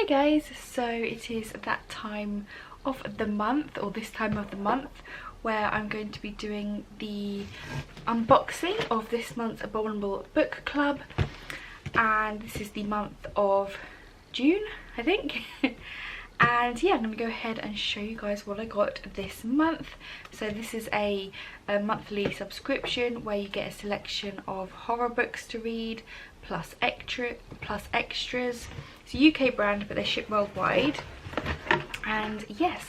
Hey guys, so it is that time of the month, or this time of the month, where I'm going to be doing the unboxing of this month's Abominable book club, and this is the month of June, I think. And yeah, I'm going to go ahead and show you guys what I got this month. So this is a monthly subscription where you get a selection of horror books to read, plus extras. It's a UK brand, but they ship worldwide. And yes,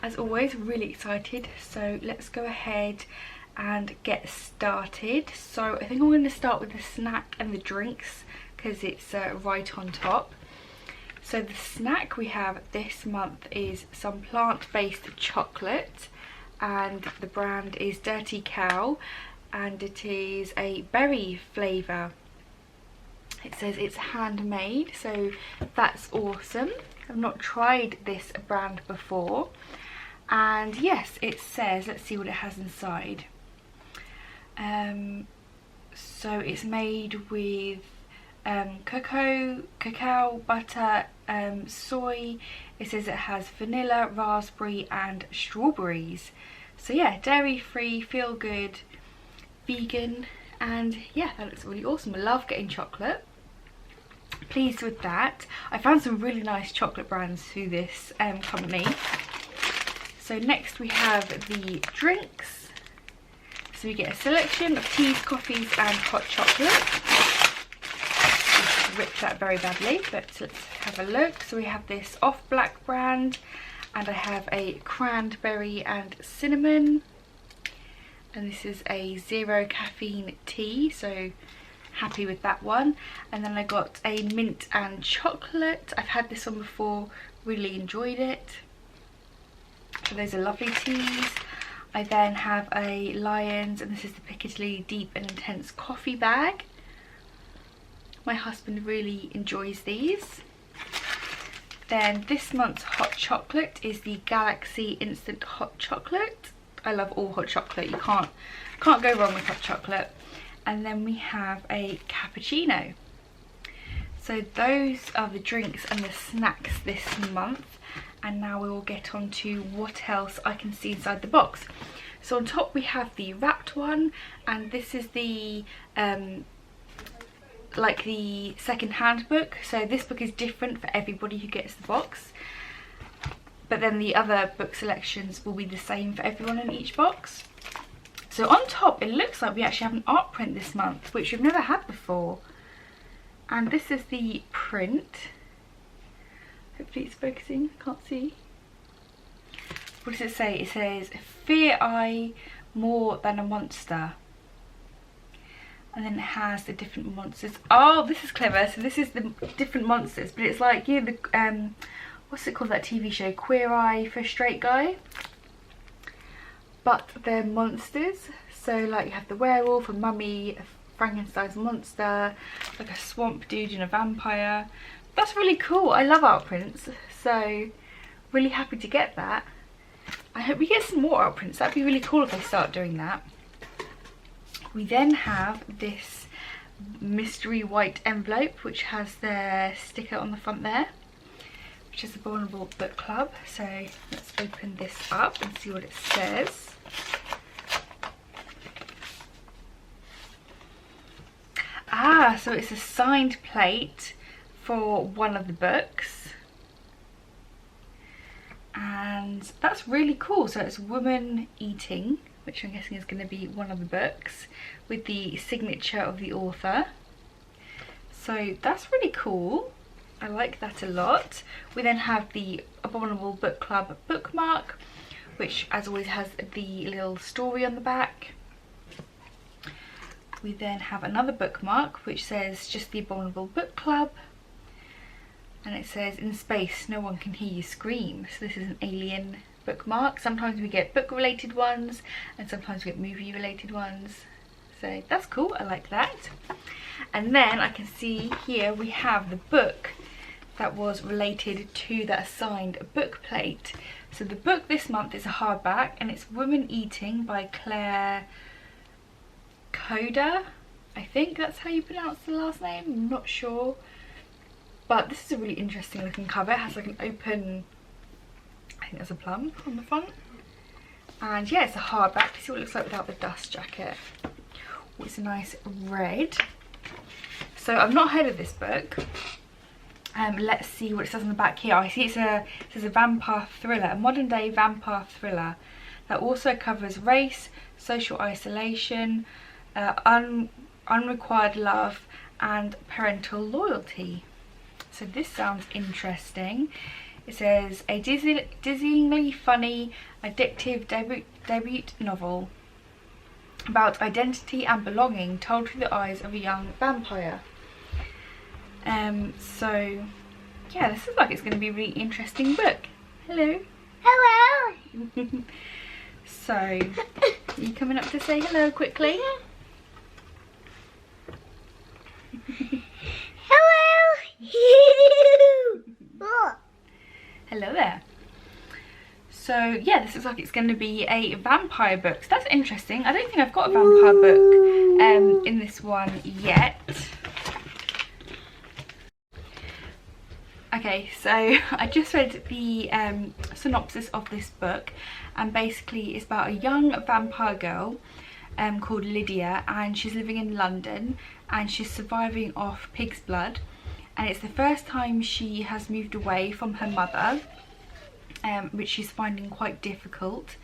as always, really excited. So let's go ahead and get started. So I think I'm going to start with the snack and the drinks because it's right on top. So the snack we have this month is some plant-based chocolate, and the brand is Dirty Cow, and it is a berry flavour. It says it's handmade, so that's awesome. I've not tried this brand before. And yes, it says, let's see what it has inside. So it's made with cacao butter, soy. It says it has vanilla, raspberry and strawberries. So yeah, dairy free, feel good, vegan, and yeah, that looks really awesome. I love getting chocolate. Pleased with that. I found some really nice chocolate brands through this company. So next we have the drinks. So we get a selection of teas, coffees and hot chocolate. Ripped that very badly, but let's have a look. So we have this Off Black brand, and I have a cranberry and cinnamon, and this is a 0 caffeine tea, so happy with that one. And then I got a mint and chocolate. I've had this one before, really enjoyed it. So those are lovely teas. I then have a Lions, and this is the Piccadilly Deep and Intense coffee bag. My husband really enjoys these. Then this month's hot chocolate is the Galaxy Instant Hot Chocolate. I love all hot chocolate. You can't go wrong with hot chocolate. And then we have a cappuccino. So those are the drinks and the snacks this month. And now we will get on to what else I can see inside the box. So on top we have the wrapped one, and this is the like the second-hand book. So this book is different for everybody who gets the box, but then the other book selections will be the same for everyone in each box. So on top it looks like we actually have an art print this month, which we've never had before, and this is the print. Hopefully it's focusing, can't see. What does it say? It says, "Fear I more than a monster." And then it has the different monsters. Oh, this is clever. So this is the different monsters, but it's like, you know, the what's it called, that TV show, Queer Eye for a Straight Guy, but they're monsters. So like you have the werewolf, a mummy, a Frankenstein's monster, like a swamp dude and a vampire. That's really cool. I love art prints, so really happy to get that. I hope we get some more art prints. That'd be really cool if they start doing that. We then have this mystery white envelope, which has their sticker on the front there, which is the Abominable Book Club. So let's open this up and see what it says. Ah, so it's a signed plate for one of the books. And that's really cool. So it's Woman Eating, which I'm guessing is going to be one of the books, with the signature of the author. So that's really cool. I like that a lot. We then have the Abominable Book Club bookmark, which as always has the little story on the back. We then have another bookmark which says just the Abominable Book Club, and it says, "In space no one can hear you scream." So this is an alien bookmark. Sometimes we get book related ones and sometimes we get movie related ones, so that's cool. I like that. And then I can see here we have the book that was related to that signed book plate. So the book this month is a hardback, and it's Woman Eating by Claire Coda. I think that's how you pronounce the last name, I'm not sure. But this is a really interesting looking cover. It has like an open, I think there's a plum on the front. And yeah, it's a hardback. Let's see what it looks like without the dust jacket. Oh, it's a nice red. So I've not heard of this book. Let's see what it says on the back here. I see it says a vampire thriller, a modern day vampire thriller that also covers race, social isolation, unrequited love and parental loyalty. So this sounds interesting. It says a dizzyingly funny, addictive debut novel about identity and belonging told through the eyes of a young vampire. So yeah, this is like it's going to be a really interesting book. Hello. Hello. So, are you coming up to say hello quickly? Hello. Hello there. So yeah, this looks like it's going to be a vampire book. So that's interesting. I don't think I've got a vampire book in this one yet. Okay, so I just read the synopsis of this book, and basically it's about a young vampire girl called Lydia, and she's living in London and she's surviving off pig's blood, and it's the first time she has moved away from her mother, which she's finding quite difficult,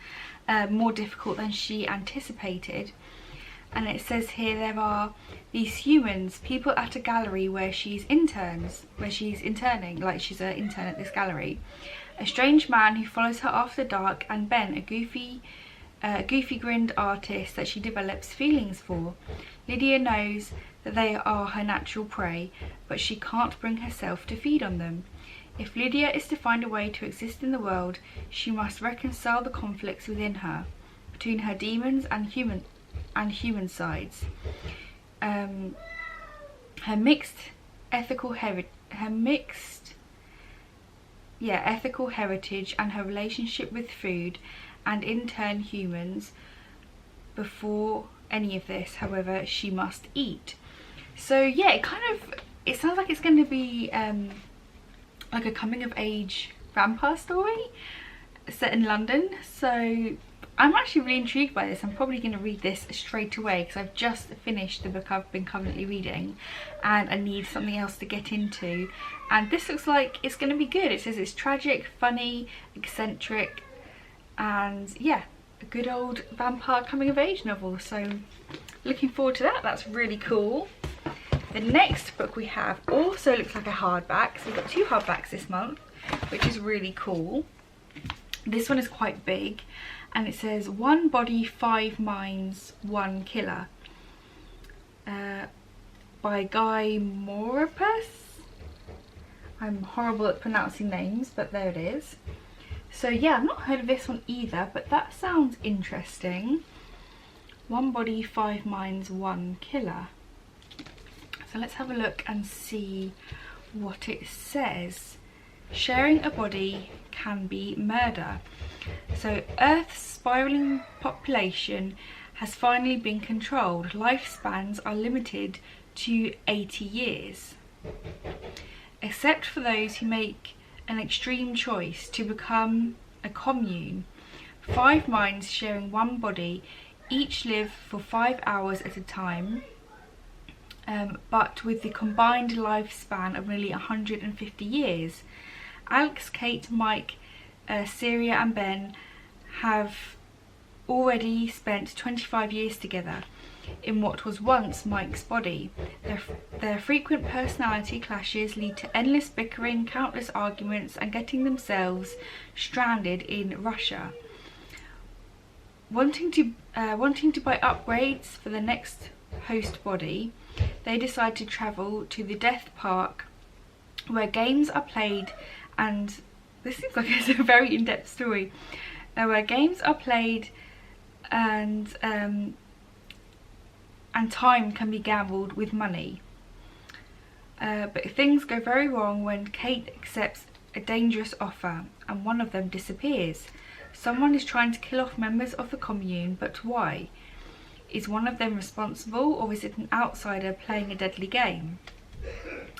more difficult than she anticipated. And it says here there are these humans, people at a gallery where she's interning, like she's an intern at this gallery. A strange man who follows her after dark, and Ben, a goofy grinned artist that she develops feelings for. Lydia knows that they are her natural prey, but she can't bring herself to feed on them. If Lydia is to find a way to exist in the world, she must reconcile the conflicts within her, between her demons and human sides. Her mixed ethical heritage and her relationship with food and in turn humans. Before any of this, however, she must eat. So yeah, it sounds like it's going to be like a coming of age vampire story set in London. So I'm actually really intrigued by this. I'm probably going to read this straight away because I've just finished the book I've been currently reading and I need something else to get into. And this looks like it's going to be good. It says it's tragic, funny, eccentric, and yeah, a good old vampire coming of age novel. So looking forward to that. That's really cool. The next book we have also looks like a hardback. So we've got 2 hardbacks this month, which is really cool. This one is quite big. And it says 1 Body, 5 Minds, 1 Killer by Guy Morapus. I'm horrible at pronouncing names, but there it is. So yeah, I've not heard of this one either, but that sounds interesting. 1 Body, 5 Minds, 1 Killer. So let's have a look and see what it says. Sharing a body can be murder. So Earth's spiraling population has finally been controlled. Lifespans are limited to 80 years. Except for those who make an extreme choice to become a commune. 5 minds sharing 1 body each live for 5 hours at a time, but with the combined lifespan of nearly 150 years. Alex, Kate, Mike, Syria and Ben have already spent 25 years together in what was once Mike's body. Their frequent personality clashes lead to endless bickering, countless arguments and getting themselves stranded in Russia. Wanting to buy upgrades for the next host body, they decide to travel to the Death Park where games are played, and this seems like it's a very in-depth story, where games are played and time can be gambled with money. But things go very wrong when Kate accepts a dangerous offer and one of them disappears. Someone is trying to kill off members of the commune, but why? Is one of them responsible, or is it an outsider playing a deadly game?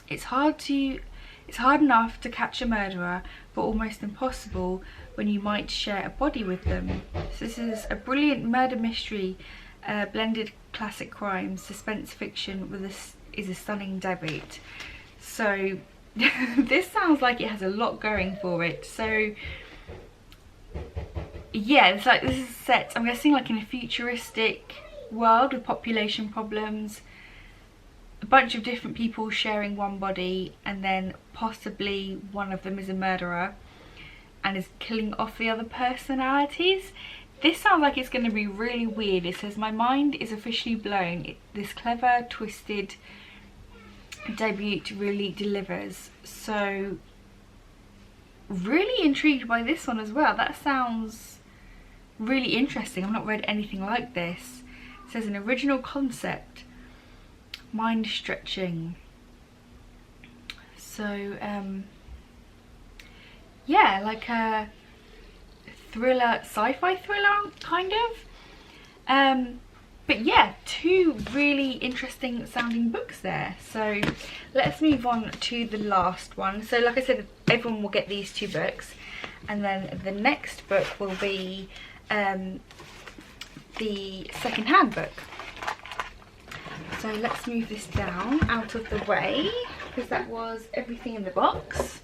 It's hard to It's hard enough to catch a murderer, but almost impossible when you might share a body with them. So this is a brilliant murder mystery, blended classic crime, suspense fiction with is a stunning debut. So this sounds like it has a lot going for it. So yeah, it's like this is set, I'm guessing, like in a futuristic world with population problems, a bunch of different people sharing one body, and then possibly one of them is a murderer and is killing off the other personalities. This sounds like it's going to be really weird. It says, my mind is officially blown. This clever, twisted debut really delivers. So really intrigued by this one as well. That sounds really interesting. I've not read anything like this. It says an original concept, mind stretching. So yeah, like a thriller, sci-fi thriller kind of. But yeah, 2 really interesting sounding books there. So let's move on to the last one. So like I said, everyone will get these 2 books, and then the next book will be the second-hand book. So let's move this down out of the way, because that was everything in the box.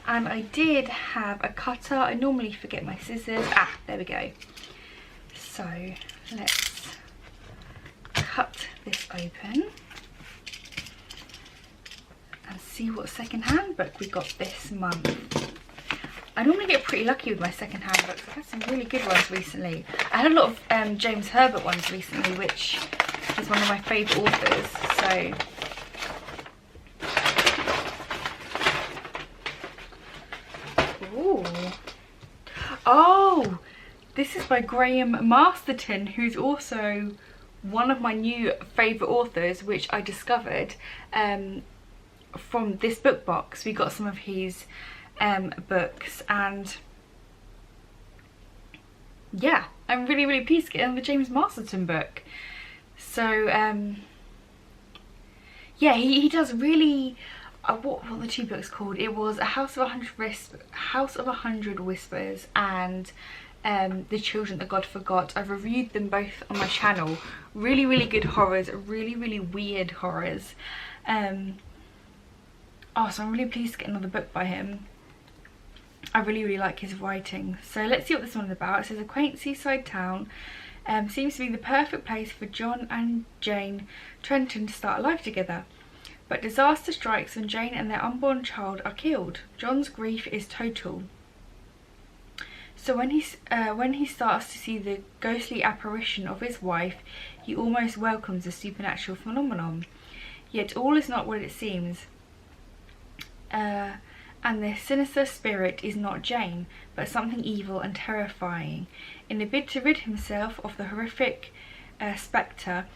And I did have a cutter. I normally forget my scissors. Ah, there we go. So let's cut this open and see what second-hand book we got this month. I normally get pretty lucky with my second-hand books. I've had some really good ones recently. I had a lot of James Herbert ones recently, which is one of my favourite authors. So ooh. Oh, this is by Graham Masterton, who's also one of my new favourite authors, which I discovered from this book box. We got some of his books, and yeah, I'm really pleased to get the James Masterton book. So yeah, he does really what were the 2 books called? It was A House of a Hundred Whispers and The Children That God Forgot. I've reviewed them both on my channel. Really good horrors, really weird horrors. Oh, so I'm really pleased to get another book by him. I really like his writing. So let's see what this one's about. It says a quaint seaside town seems to be the perfect place for John and Jane Trenton to start a life together. But disaster strikes when Jane and their unborn child are killed. John's grief is total. So when he starts to see the ghostly apparition of his wife, he almost welcomes a supernatural phenomenon. Yet all is not what it seems. And the sinister spirit is not Jane, but something evil and terrifying. In a bid to rid himself of the horrific spectre,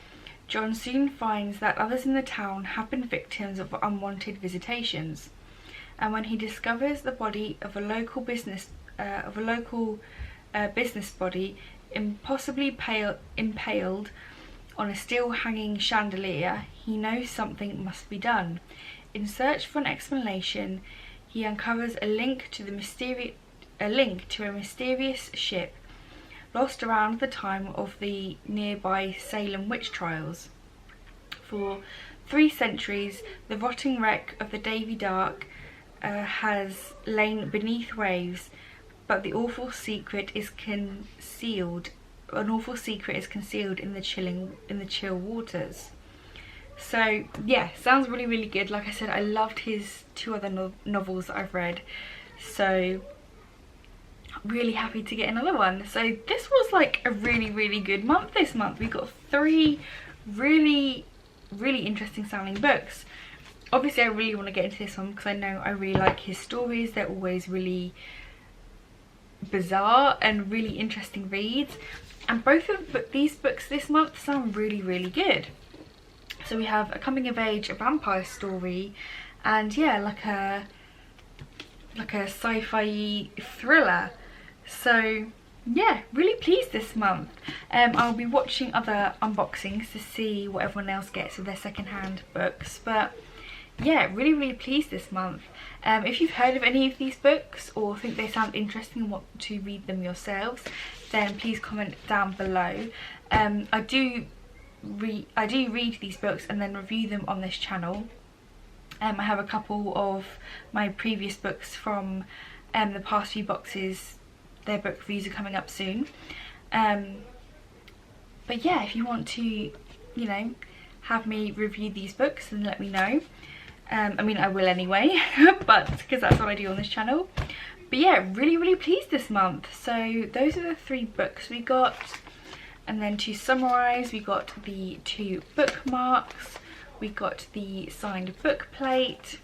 John soon finds that others in the town have been victims of unwanted visitations. And when he discovers the body of a local business body impossibly impaled on a still hanging chandelier, he knows something must be done. In search for an explanation, he uncovers a link to a mysterious ship lost around the time of the nearby Salem witch trials. For 3 centuries, the rotting wreck of the Davy Dark has lain beneath waves, but an awful secret is concealed in the chill waters. So yeah, sounds really good. Like I said, I loved his 2 other novels that I've read, so really happy to get another one. So this was like a really good month this month. We got 3 really interesting sounding books. Obviously I really want to get into this one because I know I really like his stories. They're always really bizarre and really interesting reads, and both of these books this month sound really good. So we have a coming of age, a vampire story, and yeah, like a sci-fi thriller. So yeah, really pleased this month. I'll be watching other unboxings to see what everyone else gets with their second-hand books, but yeah, really pleased this month. If you've heard of any of these books or think they sound interesting and want to read them yourselves, then please comment down below. I do read these books and then review them on this channel. I have a couple of my previous books from the past few boxes. Their book reviews are coming up soon. But yeah, if you want to, you know, have me review these books, then let me know. I mean, I will anyway, but because that's what I do on this channel. But yeah, really pleased this month. So those are the 3 books we got. And then to summarise, we got the 2 bookmarks, we got the signed book plate,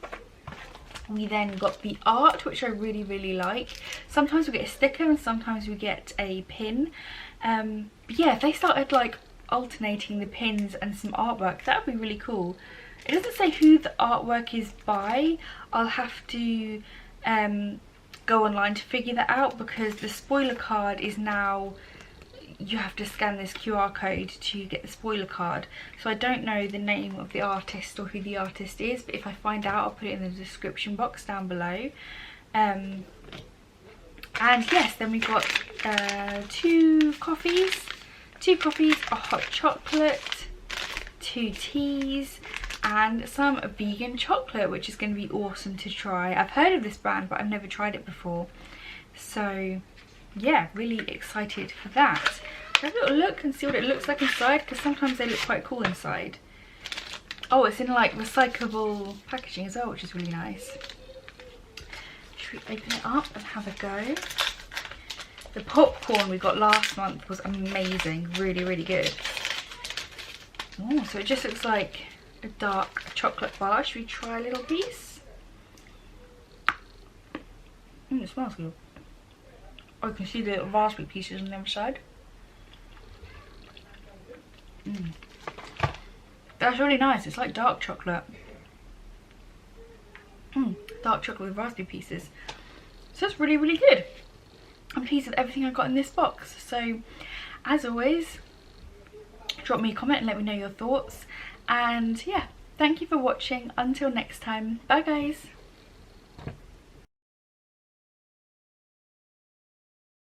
we then got the art, which I really like. Sometimes we get a sticker and sometimes we get a pin. But yeah, if they started like alternating the pins and some artwork, that would be really cool. It doesn't say who the artwork is by. I'll have to go online to figure that out, because the spoiler card is now, you have to scan this QR code to get the spoiler card. So I don't know the name of the artist or who the artist is, but if I find out, I'll put it in the description box down below. And yes, then we got 2 coffees, a hot chocolate, 2 teas, and some vegan chocolate, which is going to be awesome to try. I've heard of this brand, but I've never tried it before. So yeah, really excited for that. Have a little look and see what it looks like inside, because sometimes they look quite cool inside. Oh, it's in like recyclable packaging as well, which is really nice. Should we open it up and have a go? The popcorn we got last month was amazing, really good. Oh, so it just looks like a dark chocolate bar. Should we try a little piece? It smells good. Oh, you can see the little raspberry pieces on the other side. That's really nice. It's like dark chocolate. Dark chocolate with raspberry pieces. So that's really good. I'm pleased with everything I got in this box. So as always, drop me a comment and let me know your thoughts. And yeah, thank you for watching. Until next time, bye guys.